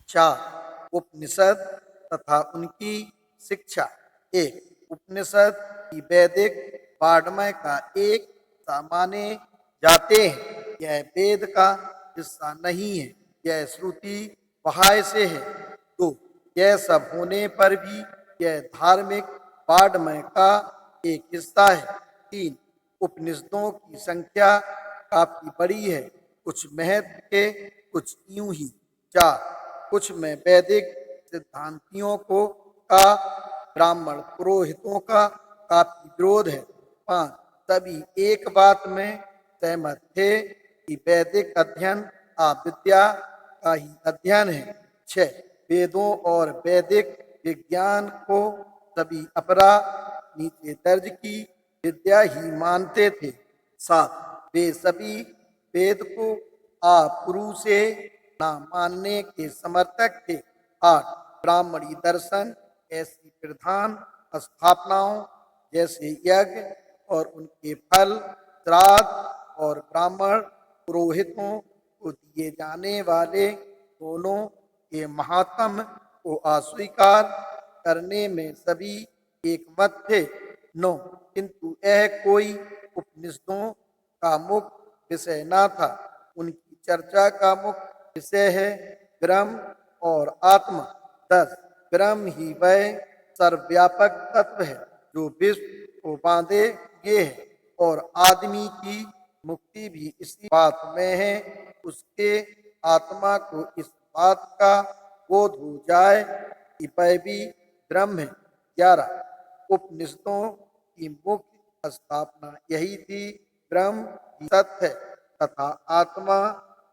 4 उपनिषद तथा उनकी शिक्षा। एक उपनिषद की वैदिक वाङ्मय का एक हिस्सा माने जाते हैं। यह वेद का हिस्सा नहीं है, यह श्रुति बाह्य से है। 2 यह सब होने पर भी यह धार्मिक वाङ्मय का एक हिस्सा है। 3 उपनिषदों की संख्या काफी बड़ी है, कुछ महत्व के, कुछ यूं ही। 4 कुछ में वैदिक सिद्धांतियों को का ब्राह्मण पुरोहितों का काफी विरोध है। 5 सभी एक बात में सहमत थे कि वैदिक अध्ययन अविद्या का ही अध्ययन है। 6 वेदों और वैदिक विज्ञान को सभी अपरा नीचे दर्ज की विद्या ही मानते थे। 7 वे सभी वेद को आपुरु से न मानने के समर्थक थे। 8 ब्राह्मणी दर्शन ऐसी प्रधान स्थापनाओं जैसे यज्ञ और उनके फल, श्राद्ध और ब्राह्मण पुरोहितों को दिए जाने वाले दोनों के महात्म्य को अस्वीकार करने में सभी एकमत थे। 9 किंतु यह कोई उपनिषदों का मुख्य विषय न था। उनकी चर्चा का मुख्य विषय है ब्रह्म और आत्मा। 10 ब्रह्म ही वह सर्वव्यापक तत्व है जो विश्व को बांधे हुए है और आदमी की मुक्ति भी इसी बात में है। उसके आत्मा को इस बात का बोध हो जाए कि वह भी ब्रह्म है। 11 उपनिषदों की मुख्य स्थापना यही थी, ब्रह्म ही सत्य है तथा आत्मा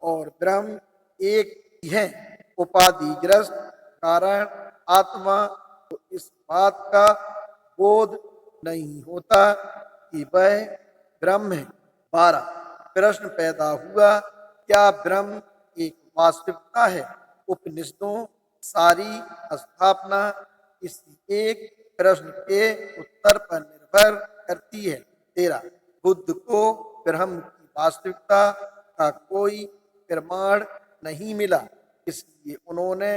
और ब्रह्म एक ही है। उपाधिग्रस्त कारण आत्मा को इस बात का बोध नहीं होता कि वह ब्रह्म है। 12 प्रश्न पैदा हुआ, क्या ब्रह्म एक वास्तविकता है? उपनिषदों सारी स्थापना इसी एक प्रश्न के उत्तर पर निर्भर करती है। 13 बुद्ध को ब्रह्म की वास्तविकता का कोई प्रमाण नहीं मिला, इसलिए उन्होंने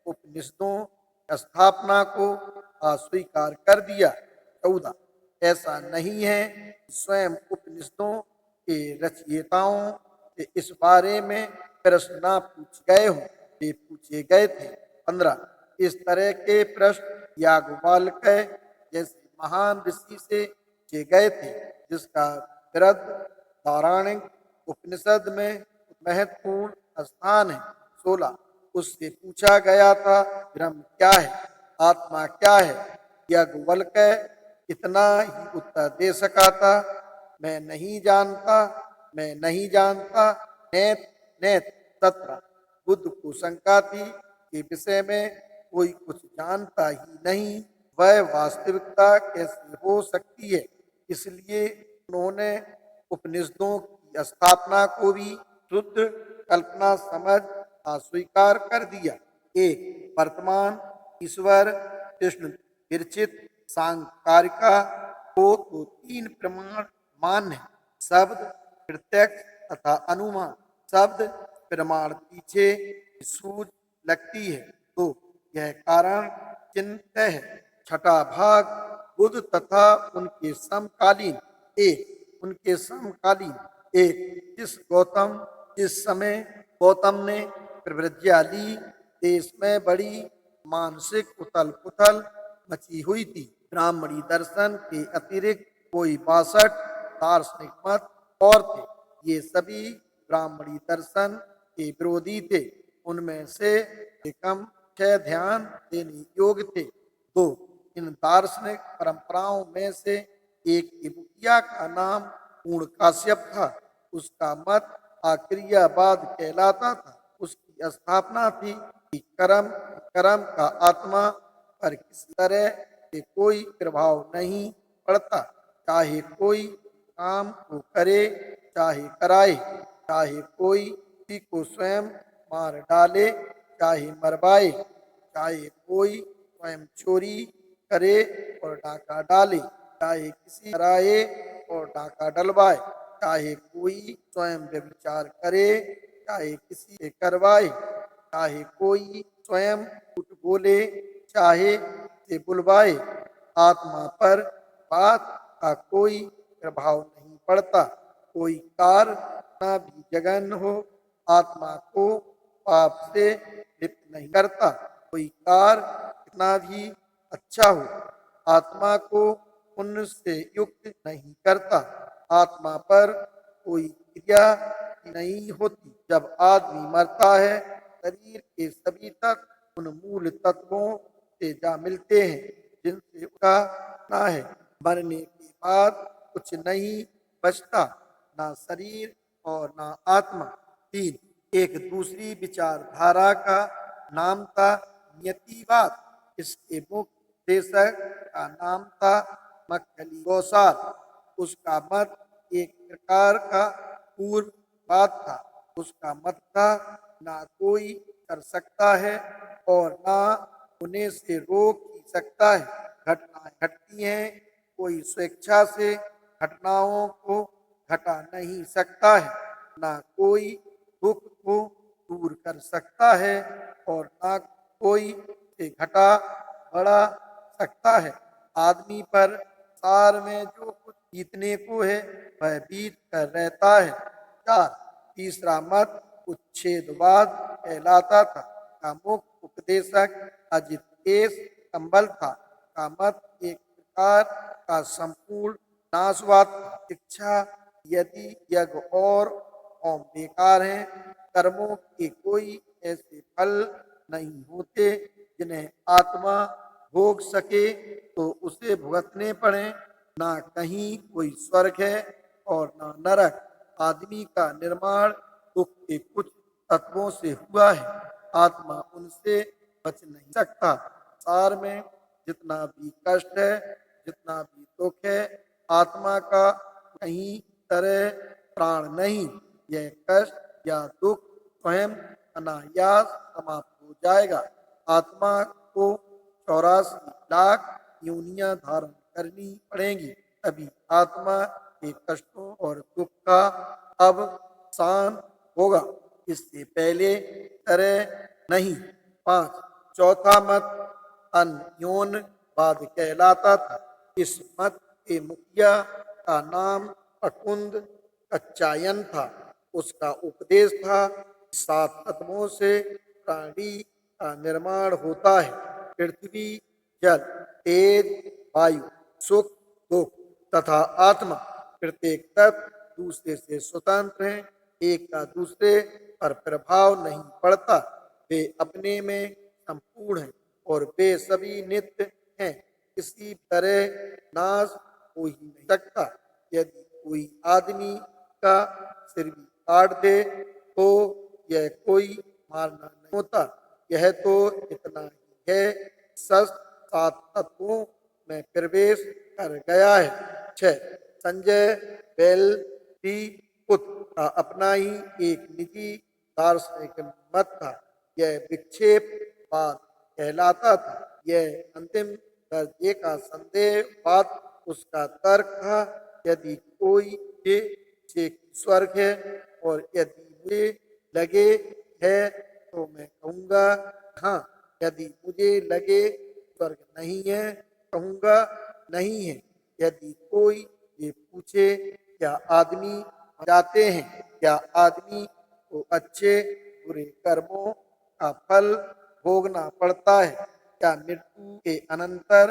उपनिषदों स्थापना को अस्वीकार कर दिया। 14 ऐसा नहीं है कि स्वयं उपनिषदों के रचयिताओं से इस बारे में प्रश्न न पूछ गए हों, वे पूछे गए थे। 15 इस तरह के प्रश्न याज्ञवल्क्य जैसे महान ऋषि से पूछे गए थे, जिसका बृहदारण्यक उपनिषद में महत्वपूर्ण स्थान है। 16 उससे पूछा गया था, ब्रह्म क्या है, आत्मा क्या है? याज्ञवल्क्य इतना ही उत्तर दे सका था, मैं नहीं जानता, मैं नहीं जानता। नेत नेत 17 बुद्ध को शंका थी कि विषय में कोई कुछ जानता ही नहीं, वह वास्तविकता कैसे हो सकती है। इसलिए उन्होंने उपनिषदों की स्थापना को भी शुद्ध कल्पना समझ अस्वीकार कर दिया। एक वर्तमान ईश्वर कृष्ण विरचित सांकारिका को तो 3 प्रमाण मान्य है, शब्द, प्रत्यक्ष तथा अनुमान। शब्द प्रमाण पीछे सूझ लगती है तो यह कारण चिन्ह है। छठा भाग बुद्ध तथा उनके समकालीन। उनके समकालीन। जिस समय गौतम ने प्रव्रज्ञा ली, देश में बड़ी मानसिक उथल पुथल मची हुई थी। ब्राह्मणी दर्शन के अतिरिक्त कोई 62 दार्शनिक मत और थे। ये सभी ब्राह्मणी दर्शन के विरोधी थे। उनमें से कम 6 ध्यान देने योग्य थे। 2 इन दार्शनिक परंपराओं में से एक के मुखिया का नाम पूर्ण काश्यप था। उसका मत आक्रियावाद कहलाता था। उसकी स्थापना थी कि कर्म का आत्मा पर किसी तरह से कोई प्रभाव नहीं पड़ता, चाहे कोई काम को करे चाहे कराए, चाहे कोई किसी को स्वयं मार डाले चाहे मरवाए, चाहे कोई स्वयं चोरी करे और डाका डाले, चाहे किसी कराए और डाका डलवाए, चाहे कोई स्वयं व्यभिचार करे चाहे किसी से करवाए, चाहे कोई स्वयं झूठ बोले, चाहे से बुलवाए, आत्मा पर बात का कोई प्रभाव नहीं पड़ता। कोई कार्य कितना भी जघन्य हो, आत्मा को पाप से लिप्त नहीं करता। कोई कार्य कितना भी अच्छा हो, आत्मा को पुण्य से युक्त नहीं करता। आत्मा पर कोई क्रिया नहीं होती। जब आदमी मरता है, शरीर के सभी तत्व उन मूल तत्वों से जा मिलते हैं जिनसे उसका ना है। मरने के बाद कुछ नहीं बचता, ना शरीर और ना आत्मा। 3, एक दूसरी विचारधारा का नाम था नियतिवाद। इसके मुख्य देशक का नाम था मक्खली गौसार। उसका मत एक प्रकार का पूर्ववाद था। उसका मत था ना कोई कर सकता है और ना होने से रोक ही सकता है। घटनाएं घटती हैं, कोई स्वेच्छा से घटनाओं को घटा नहीं सकता है। ना कोई दुख को दूर कर सकता है और ना कोई से घटा बढ़ा सकता है। आदमी पर सार में जो कुछ बीतने को है वह बीत कर रहता है। 4, तीसरा मत उच्छेदवाद कहलाता था। का मुख्य उपदेशक अजित केस कंबल था। का मत एक प्रकार का संपूर्ण नाशवाद था। शिक्षा यदि यज्ञ और होम बेकार हैं, कर्मों के कोई ऐसे फल नहीं होते जिन्हें आत्मा भोग सके तो उसे भुगतने पड़े। ना कहीं कोई स्वर्ग है और ना नरक। आदमी का निर्माण दुख के कुछ तत्वों से हुआ है, आत्मा उनसे बच नहीं सकता। सार में जितना भी कष्ट है, जितना भी दुख है, आत्मा का कहीं तरह प्राण नहीं। यह कष्ट या दुख स्वयं अनायास समाप्त हो जाएगा। आत्मा को 84 लाख योनियां धारण करनी पड़ेंगी, तभी आत्मा के कष्टों और दुख का अवसान होगा। इससे पहले तरह नहीं। 5, चौथा मत अन्योन्यवाद कहलाता था। इस मत के मुखिया का नाम अकुंद कच्चायन था। उसका उपदेश था 7 तत्वों से प्राणी का निर्माण होता है। पृथ्वी, जल, तेज, वायु, सुख, दुख तथा आत्मा। प्रत्येक तत्व दूसरे से स्वतंत्र है, एक का दूसरे पर प्रभाव नहीं पड़ता। वे अपने में संपूर्ण हैं और वे सभी नित्य हैं। किसी तरह नाश हो ही नहीं सकता। यदि कोई आदमी का सिर भी काट दे तो यह कोई मारना नहीं होता। यह तो इतना ही है, शस्त्र 7 तत्वों में प्रवेश कर गया है। 6, संजय बेलपुत्र का अपना ही एक निजी दार्शनिक मत था। यह विक्षेपवाद कहलाता था। यह अंतिम दर्जे का संदेहवाद उसका तर्क था। यदि कोई ये से स्वर्ग है और यदि मुझे लगे है तो मैं कहूँगा हाँ, यदि मुझे लगे स्वर्ग नहीं है, कहूँगा नहीं है। यदि कोई ये पूछे क्या आदमी जाते हैं, क्या आदमी को अच्छे बुरे कर्मों का फल भोगना पड़ता है, क्या मृत्यु के अनंतर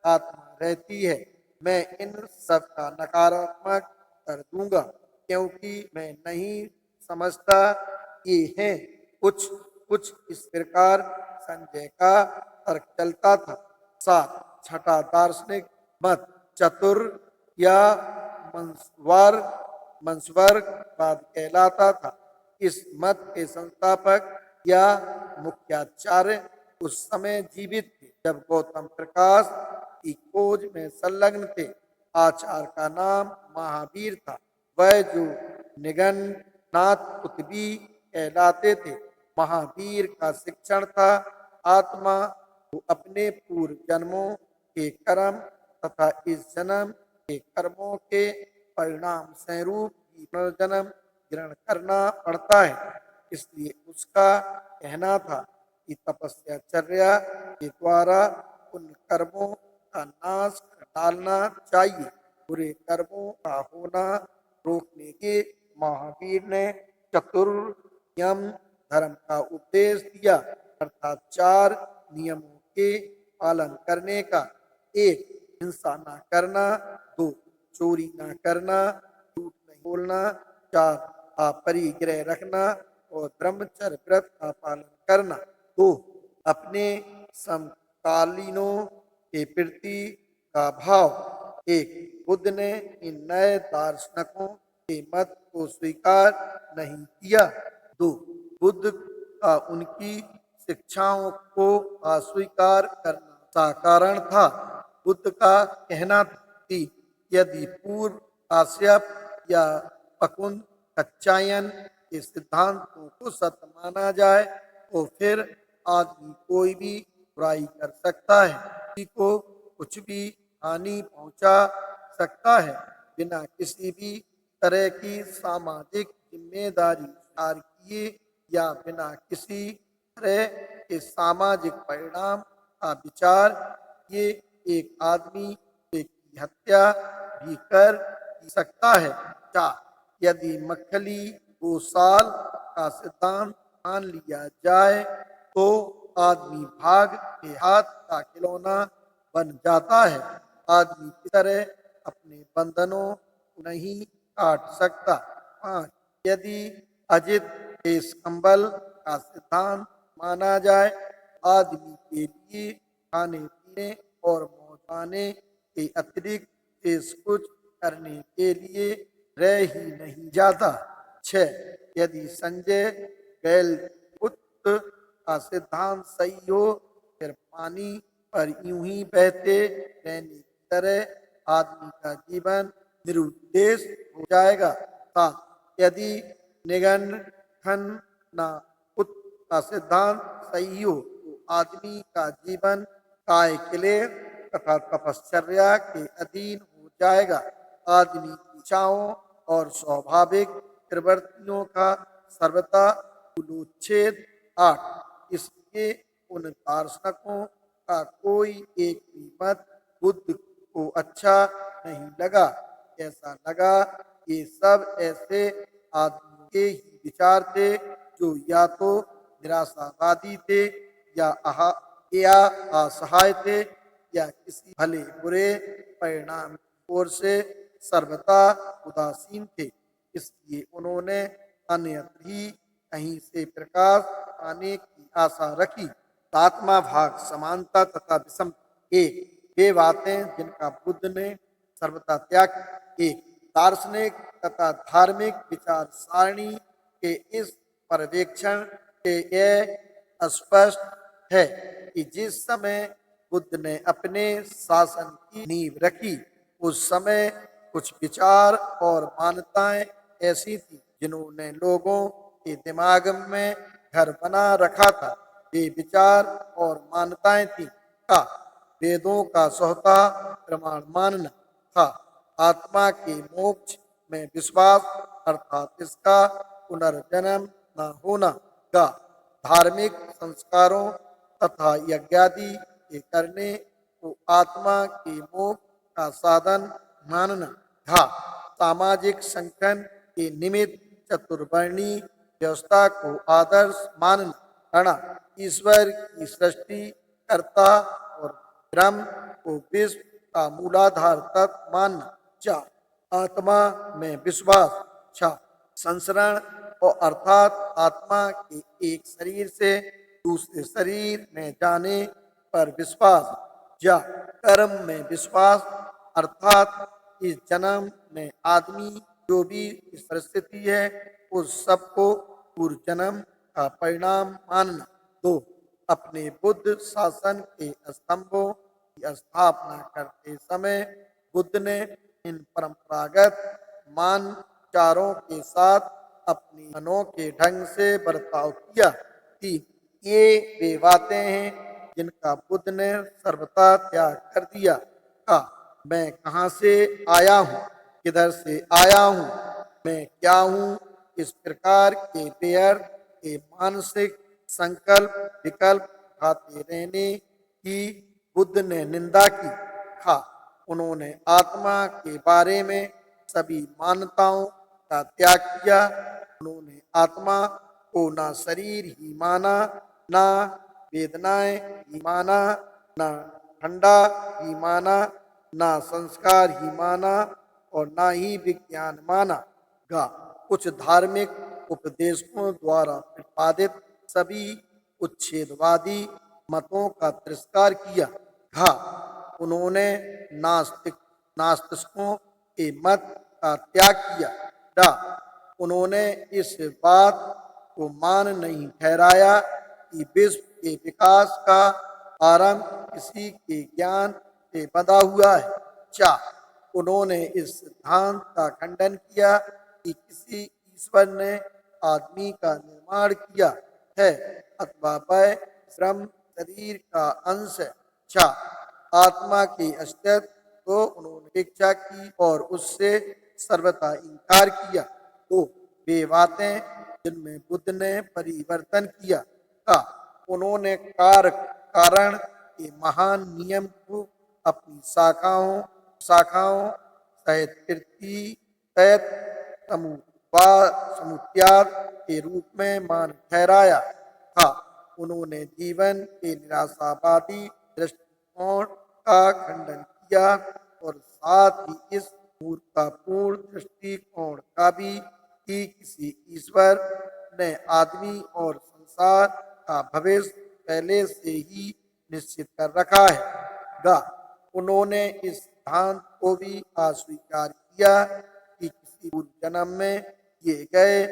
आत्मा रहती है, मैं इन सब का नकारात्मक कर दूंगा, क्योंकि मैं नहीं समझता ये हैं। कुछ कुछ इस प्रकार संजय का तर्क चलता था। 7, छठा दार्शनिक मत चतुर या मंसवार मंसवर्गवाद कहलाता था। इस मत के संस्थापक या मुख्याचार्य उस समय जीवित थे जब गौतम प्रकाश की खोज में संलग्न थे। आचार्य का नाम महावीर था। वह जो निगन्नाथ कुतुबी कहलाते थे। महावीर का शिक्षण था आत्मा को अपने पूर्व जन्मों के कर्म तथा इस जन्म के कर्मों के परिणाम स्वरूप ही पुनर्जन्म ग्रहण करना पड़ता है। इसलिए उसका कहना था कि तपस्याचर्या के द्वारा उन कर्मों का नाश कर डालना चाहिए। बुरे कर्मों का होना रोकने के महावीर ने चतुर्यम धर्म का उपदेश दिया, अर्थात 4 नियमों के पालन करने का। 1 हिंसा न करना, 2 चोरी न करना, झूठ नहीं बोलना, 4 अपरिग्रह रखना और ब्रह्मचर्य व्रत का पालन करना। 2 अपने समकालीनों के प्रति का भाव। 1 बुद्ध ने इन नए दार्शनिकों के मत को स्वीकार नहीं किया। 2 बुद्ध का उनकी शिक्षाओं को अस्वीकार करना का कारण था। बुद्ध का कहना था कि यदि पूर्व काश्यप या पकुंद कच्चायन के सिद्धांतों को सत्य माना जाए तो फिर आदमी कोई भी बुराई कर सकता है, किसी को कुछ भी हानि पहुंचा सकता है बिना किसी भी तरह की सामाजिक जिम्मेदारी स्वीकार किए या बिना किसी तरह के सामाजिक परिणाम का विचार किए एक आदमी की हत्या भी कर सकता है। 4 यदि मक्खली गोसाल का सिद्धांत मान लिया जाए तो आदमी भाग के हाथ का खिलौना बन जाता है, आदमी की तरह अपने बंधनों को नहीं काट सकता। 5 यदि अजित देश कंबल का सिद्धांत माना जाए, आदमी के लिए खाने पीने और मौजाने के अतिरिक्त शेष कुछ करने के लिए रह ही नहीं जाता। 6 यदि संजय गैलपुत्र का सिद्धांत सही हो फिर पानी पर यूं ही बहते रहने की तरह आदमी का जीवन निरुद्देश हो जाएगा। 7 यदि निगंठन का सिद्धांत सही हो तो आदमी का जीवन काय किले तथा तपश्चर्या के अधीन हो जाएगा। आदमी की इच्छाओं और स्वाभाविक प्रवृत्तियों का सर्वथा मूलोच्छेद। 8 इसके उन दार्शनिकों का कोई एक भी मत बुद्ध को अच्छा नहीं लगा। ऐसा लगा ये सब ऐसे आदमियों के ही विचार थे जो या तो निराशावादी थे या असहाय थे या किसी भले बुरे परिणाम की ओर से सर्वथा उदासीन थे। इसलिए उन्होंने अन्यत्र ही कहीं से प्रकाश पाने की आशा रखी। 7वां भाग समानता तथा विषम। 1 वे बातें जिनका बुद्ध ने सर्वथा त्याग किया। 1 दार्शनिक तथा धार्मिक विचार सारणी के इस पर्यवेक्षण से यह स्पष्ट है कि जिस समय बुद्ध ने अपने शासन की नींव रखी उस समय कुछ विचार और मान्यताएं ऐसी थी जिन्होंने लोगों के दिमाग में घर बना रखा था। ये विचार और मान्यताएं थी का वेदों का स्वतः प्रमाण मानना था, आत्मा के मोक्ष में विश्वास अर्थात इसका पुनर्जन्म न होना का, धार्मिक संस्कारों तथा यज्ञादि के करने को आत्मा के मोक्ष का साधन मानना था, सामाजिक संगठन के निमित्त चतुर्वर्णी व्यवस्था को आदर्श मानना, ईश्वर की सृष्टि कर्ता और ब्रह्म को विश्व का मूलाधार तत्व मानना। 4 आत्मा में विश्वास। 6 संसरण और अर्थात आत्मा के एक शरीर से दूसरे शरीर में जाने पर विश्वास। या कर्म में विश्वास अर्थात इस जन्म में आदमी जो भी इस परिस्थिति है उस सबको पूर्व जन्म का परिणाम मानना। 2 अपने बुद्ध शासन के स्तंभों की स्थापना करते समय बुद्ध ने इन परंपरागत मानचारों के साथ अपने अनोखे ढंग से बर्ताव किया कि ये वे बातें हैं जिनका बुद्ध ने सर्वथा त्याग कर दिया। मैं कहाँ से आया हूँ, किधर से आया हूँ, मैं क्या हूँ, इस प्रकार के व्यर्थ के मानसिक संकल्प विकल्प खाते रहने की बुद्ध ने निंदा की। खा उन्होंने आत्मा के बारे में सभी मान्यताओं का त्याग किया। उन्होंने आत्मा को ना शरीर ही माना, ना वेदनाएं ही माना, ना ठंडा ही माना, ना संस्कार ही माना और ना ही विज्ञान माना। गा कुछ धार्मिक उपदेशकों द्वारा प्रतिपादित सभी उच्छेदवादी मतों का तिरस्कार किया। घा उन्होंने नास्तिकों के मत का त्याग किया। डा उन्होंने इस बात को मान नहीं ठहराया कि विश्व के विकास का आरंभ किसी के ज्ञान से बंधा हुआ है। चा उन्होंने इस सिद्धांत का खंडन किया कि किसी ईश्वर ने आदमी का निर्माण किया है अथवा वह श्रम शरीर का अंश है। चा आत्मा के अस्तित्व को उन्होंने उपेक्षा की और उससे सर्वथा इनकार किया। तो वे बातें जिनमें बुद्ध ने परिवर्तन किया। का उन्होंने कारण के महान नियम को अपनी शाखाओं सहित कृति सहित समुत्याग के रूप में मान ठहराया था। उन्होंने जीवन के निराशावादी दृष्टिकोण का खंडन किया और साथ ही इस मूर्खतापूर्ण दृष्टिकोण का भी कि किसी ईश्वर ने आदमी और संसार का भविष्य पहले से ही निश्चित कर रखा है। गा उन्होंने इस सिद्धांत को भी अस्वीकार किया कि किसी पूर्व जन्म में किए गए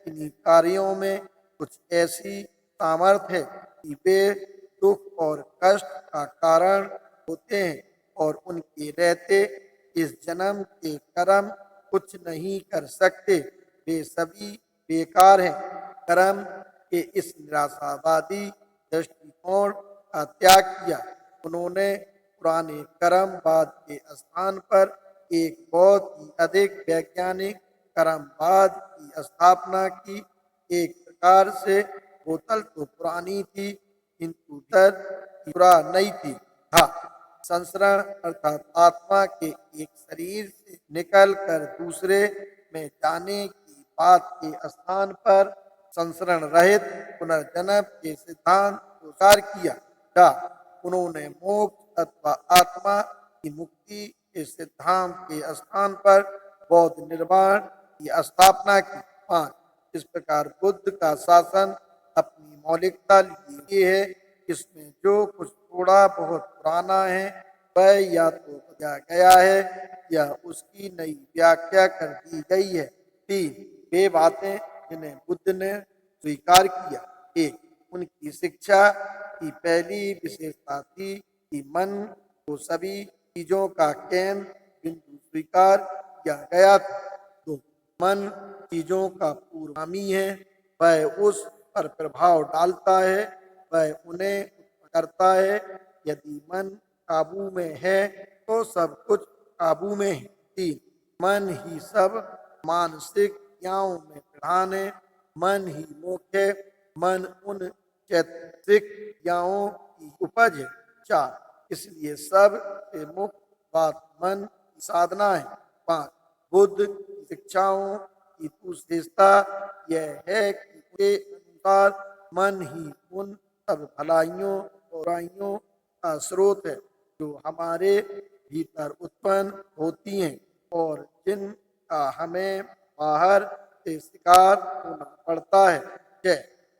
इन्हीं कार्यों में कुछ ऐसी सामर्थ्य है कि वे दुख और कष्ट का कारण होते हैं और उनके रहते इस जन्म के कर्म कुछ नहीं कर सकते, वे सभी बेकार हैं। कर्म के इस निराशावादी दृष्टिकोण का त्याग किया। उन्होंने पुराने कर्मवाद के स्थान पर एक बहुत ही अधिक वैज्ञानिक कर्मवाद की स्थापना की। एक प्रकार से बोतल तो पुरानी थी किंतु दर पूरा नहीं थी। था संसरण अर्थात आत्मा के एक शरीर से निकल कर दूसरे में जाने की बात के स्थान पर संसरण रहित पुनर्जन्म के सिद्धांत को सार किया। दा उन्होंने मोक्ष अथवा आत्मा की मुक्ति के सिद्धांत के स्थान पर बौद्ध निर्वाण की स्थापना की। 5 इस प्रकार बुद्ध का शासन अपनी मौलिकता लिए है। इसमें जो कुछ थोड़ा बहुत पुराना है वह या तो बदला गया है या उसकी नई व्याख्या कर दी गई है। 3 वे बातें जिन्हें बुद्ध ने स्वीकार किया। 1 उनकी शिक्षा की पहली विशेषता थी कि मन को सभी चीजों का केंद्र बिंदु स्वीकार किया गया था। 2 मन चीजों का पूर्वगामी है, वह उस पर प्रभाव डालता है, वह उन्हें उत्पन्न करता है। यदि मन काबू में है तो सब कुछ काबू में है। 3 मन ही सब मानसिक क्रियाओं में प्रधान है, मन ही मोक्ष है, मन उन चैतसिक क्रियाओं की उपज है। 4 इसलिए सब से मुख्य बात मन की साधना है। 5 बुद्ध की शिक्षाओं की विशेषता यह है कि उनके अनुसार मन ही उन सब भलाइयों और बुराइयों का स्रोत है जो हमारे भीतर उत्पन्न होती हैं और जिनका हमें बाहर से शिकार होना पड़ता है।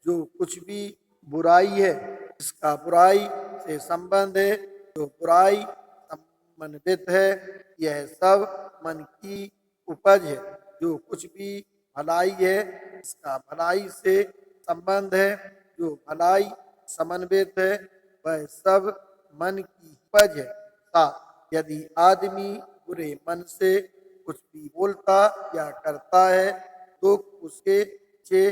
जो कुछ भी बुराई है इसका बुराई से संबंध है, जो बुराई समन्वित है यह सब मन की उपज है। जो कुछ भी भलाई है इसका भलाई से संबंध है, जो भलाई समन्वित है वह सब मन की उपज है। 7 यदि आदमी बुरे मन से कुछ भी बोलता या करता है तो उसके पीछे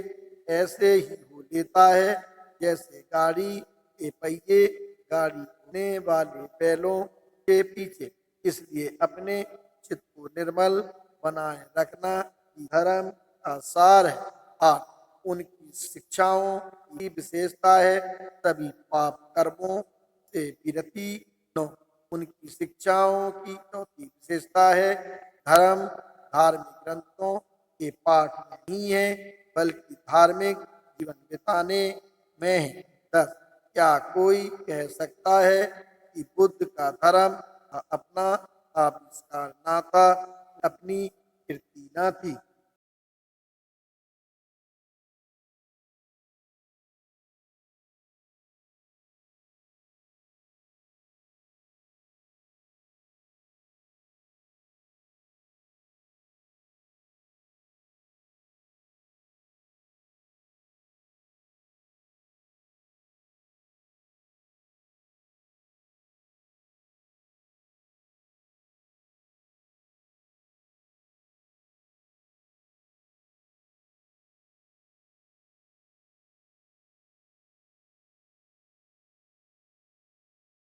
ऐसे ही हो लेता है जैसे गाड़ी के पहिए गाड़ी होने वाले बैलों के पीछे। इसलिए अपने चित्त को निर्मल बनाए रखना ही धर्म का सार है। 8 उनकी शिक्षाओं की विशेषता है। सभी पाप कर्मों से विरति। 9 उनकी शिक्षाओं की चौथी विशेषता है धर्म धार्मिक ग्रंथों के पाठ में नहीं है बल्कि धार्मिक जीवन बिताने में है। 10 क्या कोई कह सकता है कि बुद्ध का धर्म अपना आविष्कार ना था, अपनी कीर्ति न थी?